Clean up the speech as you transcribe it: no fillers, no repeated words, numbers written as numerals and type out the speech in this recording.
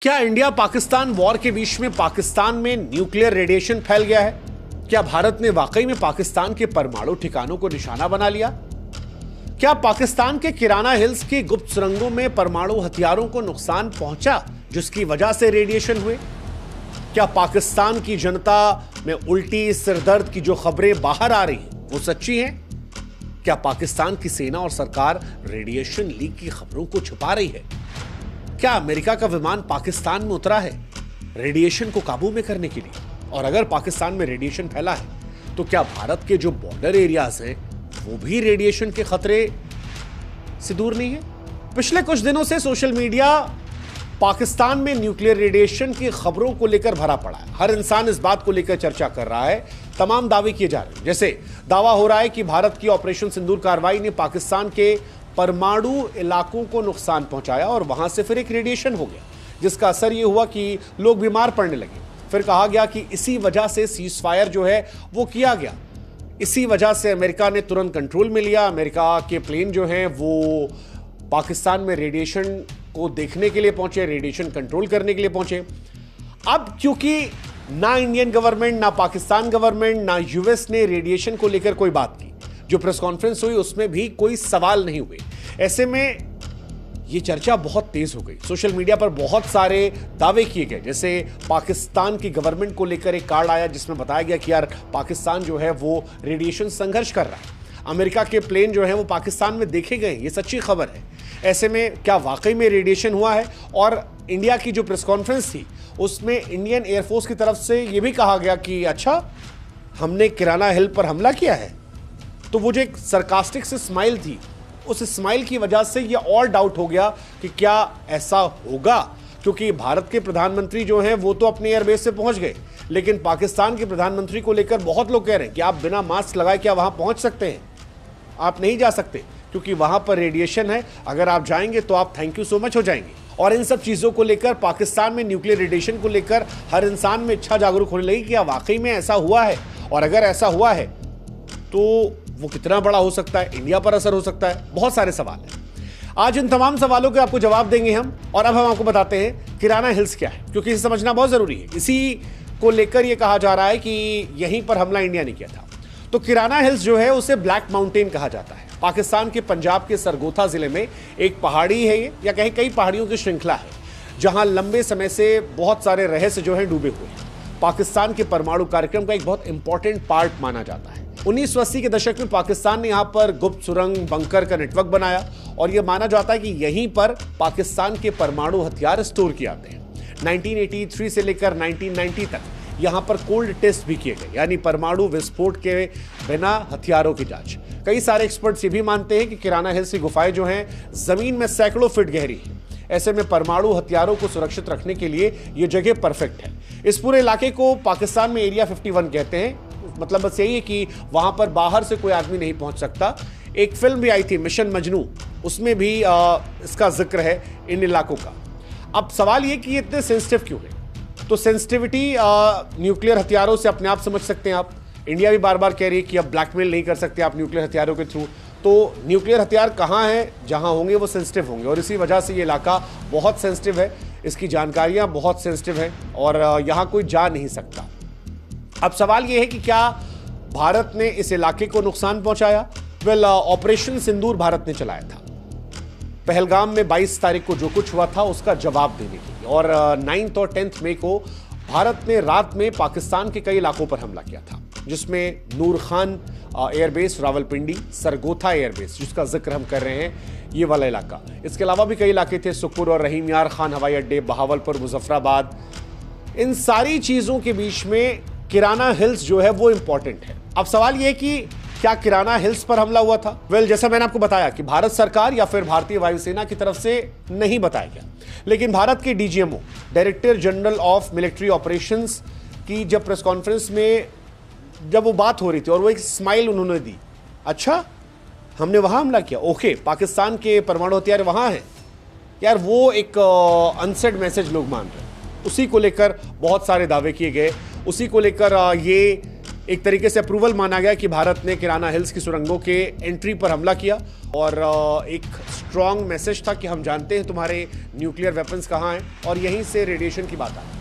क्या India Pakistan war के बीच में पाकिस्तान में न्यूक्लियर रेडिएशन फैल गया है? क्या भारत ने वाकई में पाकिस्तान के परमाणु ठिकानों को निशाना बना लिया? क्या पाकिस्तान के किराना हिल्स की गुप्त सुरंगों में परमाणु हथियारों को नुकसान पहुंचा जिसकी वजह से रेडिएशन हुए? क्या पाकिस्तान की जनता में उल्टी सिरदर्द की जो खबरें बाहर आ रही हैं वो सच्ची हैं? क्या पाकिस्तान की सेना और सरकार रेडिएशन लीक की खबरों को छुपा रही है? क्या अमेरिका का विमान पाकिस्तान में उतरा है रेडिएशन को काबू में करने के लिए? और अगर पाकिस्तान में रेडिएशन फैला है तो क्या भारत के जो बॉर्डर एरियाज हैं वो भी रेडिएशन के खतरे से दूर नहीं है? पिछले कुछ दिनों से सोशल मीडिया पाकिस्तान में न्यूक्लियर रेडिएशन की खबरों को लेकर भरा पड़ा है। हर इंसान इस बात को लेकर चर्चा कर रहा है। तमाम दावे किए जा रहे हैं। जैसे दावा हो रहा है कि भारत की ऑपरेशन सिंदूर कार्रवाई ने पाकिस्तान के परमाणु इलाकों को नुकसान पहुंचाया और वहां से फिर एक रेडिएशन हो गया जिसका असर यह हुआ कि लोग बीमार पड़ने लगे। फिर कहा गया कि इसी वजह से सीज फायर जो है वो किया गया, इसी वजह से अमेरिका ने तुरंत कंट्रोल में लिया। अमेरिका के प्लेन जो हैं वो पाकिस्तान में रेडिएशन को देखने के लिए पहुंचे, रेडिएशन कंट्रोल करने के लिए पहुंचे। अब क्योंकि ना इंडियन गवर्नमेंट, ना पाकिस्तान गवर्नमेंट, ना यूएस ने रेडिएशन को लेकर कोई बात की, जो प्रेस कॉन्फ्रेंस हुई उसमें भी कोई सवाल नहीं हुए। ऐसे में यह चर्चा बहुत तेज हो गई। सोशल मीडिया पर बहुत सारे दावे किए गए। जैसे पाकिस्तान की गवर्नमेंट को लेकर एक कार्ड आया जिसमें बताया गया कि यार पाकिस्तान जो है वो रेडिएशन संघर्ष कर रहा है, अमेरिका के प्लेन जो है वो पाकिस्तान में देखे गए, ये सच्ची खबर है। ऐसे में क्या वाकई में रेडिएशन हुआ है? और इंडिया की जो प्रेस कॉन्फ्रेंस थी उसमें इंडियन एयरफोर्स की तरफ से यह भी कहा गया कि अच्छा हमने किराना हिल पर हमला किया है। तो वो जो एक सरकास्टिक से स्माइल थी, उस स्माइल की वजह से ये और डाउट हो गया कि क्या ऐसा होगा, क्योंकि भारत के प्रधानमंत्री जो हैं वो तो अपने एयरबेस से पहुंच गए, लेकिन पाकिस्तान के प्रधानमंत्री को लेकर बहुत लोग कह रहे हैं कि आप बिना मास्क लगाए क्या वहां पहुंच सकते हैं? आप नहीं जा सकते क्योंकि वहां पर रेडिएशन है। अगर आप जाएंगे तो आप थैंक यू सो मच हो जाएंगे। और इन सब चीजों को लेकर, पाकिस्तान में न्यूक्लियर रेडिएशन को लेकर हर इंसान में इच्छा जागरूक होने लगी कि क्या वाकई में ऐसा हुआ है, और अगर ऐसा हुआ है तो वो कितना बड़ा हो सकता है, इंडिया पर असर हो सकता है। बहुत सारे सवाल हैं। आज इन तमाम सवालों के आपको जवाब देंगे हम। और अब हम आपको बताते हैं किराना हिल्स क्या है, क्योंकि इसे समझना बहुत जरूरी है। इसी को लेकर यह कहा जा रहा है कि यहीं पर हमला इंडिया ने किया था। तो किराना हिल्स जो है उसे ब्लैक माउंटेन कहा जाता है। पाकिस्तान के पंजाब के सरगोथा जिले में एक पहाड़ी है ये, या कहीं कई पहाड़ियों की श्रृंखला है जहां लंबे समय से बहुत सारे रहस्य जो हैं डूबे हुए हैं। पाकिस्तान के परमाणु कार्यक्रम का एक बहुत इंपॉर्टेंट पार्ट माना जाता है। 1980 के दशक में पाकिस्तान ने यहां पर गुप्त सुरंग बंकर का नेटवर्क बनाया और यह माना जाता है कि यहीं पर पाकिस्तान के परमाणु हथियार स्टोर किए जाते हैं। 1983 से लेकर 1990 तक यहां पर कोल्ड टेस्ट भी किए गए, यानी परमाणु विस्फोट के बिना हथियारों की जांच। कई सारे एक्सपर्ट्स ये भी मानते हैं कि किराना हिल्स की गुफाएं जो हैं जमीन में सैकड़ों फीट गहरी हैं। ऐसे में परमाणु हथियारों को सुरक्षित रखने के लिए यह जगह परफेक्ट है। इस पूरे इलाके को पाकिस्तान में एरिया 51 कहते हैं। मतलब बस यही है कि वहां पर बाहर से कोई आदमी नहीं पहुंच सकता। एक फिल्म भी आई थी मिशन मजनू, उसमें भी इसका जिक्र है इन इलाकों का। अब सवाल ये कि ये इतने सेंसिटिव क्यों है? तो सेंसिटिविटी न्यूक्लियर हथियारों से अपने आप समझ सकते हैं आप। इंडिया भी बार बार कह रही है कि अब ब्लैकमेल नहीं कर सकते आप न्यूक्लियर हथियारों के थ्रू। तो न्यूक्लियर हथियार कहाँ हैं? जहां होंगे वो सेंसिटिव होंगे, और इसी वजह से ये इलाका बहुत सेंसिटिव है, इसकी जानकारियां बहुत सेंसिटिव है और यहां कोई जा नहीं सकता। अब सवाल यह है कि क्या भारत ने इस इलाके को नुकसान पहुंचाया? ऑपरेशन सिंदूर भारत ने चलाया था पहलगाम में 22 तारीख को जो कुछ हुआ था उसका जवाब देने के लिए, और 9 और 10 मई को भारत ने रात में पाकिस्तान के कई इलाकों पर हमला किया था, जिसमें नूर खान एयरबेस रावलपिंडी, सरगोथा एयरबेस जिसका जिक्र हम कर रहे हैं, ये वाला इलाका। इसके अलावा भी कई इलाके थे, सुकुर और रहीम यार खान हवाई अड्डे, बहावलपुर, मुजफ्फराबाद। इन सारी चीजों के बीच में किराना हिल्स जो है वो इंपॉर्टेंट है। अब सवाल यह कि क्या किराना हिल्स पर हमला हुआ था? जैसा मैंने आपको बताया कि भारत सरकार या फिर भारतीय वायुसेना की तरफ से नहीं बताया गया, लेकिन भारत के DGMO, director general of military operations की जब प्रेस कॉन्फ्रेंस में जब वो बात हो रही थी और वो एक स्माइल उन्होंने दी, अच्छा हमने वहां हमला किया, ओके पाकिस्तान के परमाणु हथियार वहां हैं, यार वो एक अनसेड मैसेज लोग मान रहे हैं। उसी को लेकर बहुत सारे दावे किए गए, उसी को लेकर ये एक तरीके से अप्रूवल माना गया कि भारत ने किराना हिल्स की सुरंगों के एंट्री पर हमला किया और एक स्ट्रॉन्ग मैसेज था कि हम जानते हैं तुम्हारे न्यूक्लियर वेपन्स कहाँ हैं और यहीं से रेडिएशन की बात आई।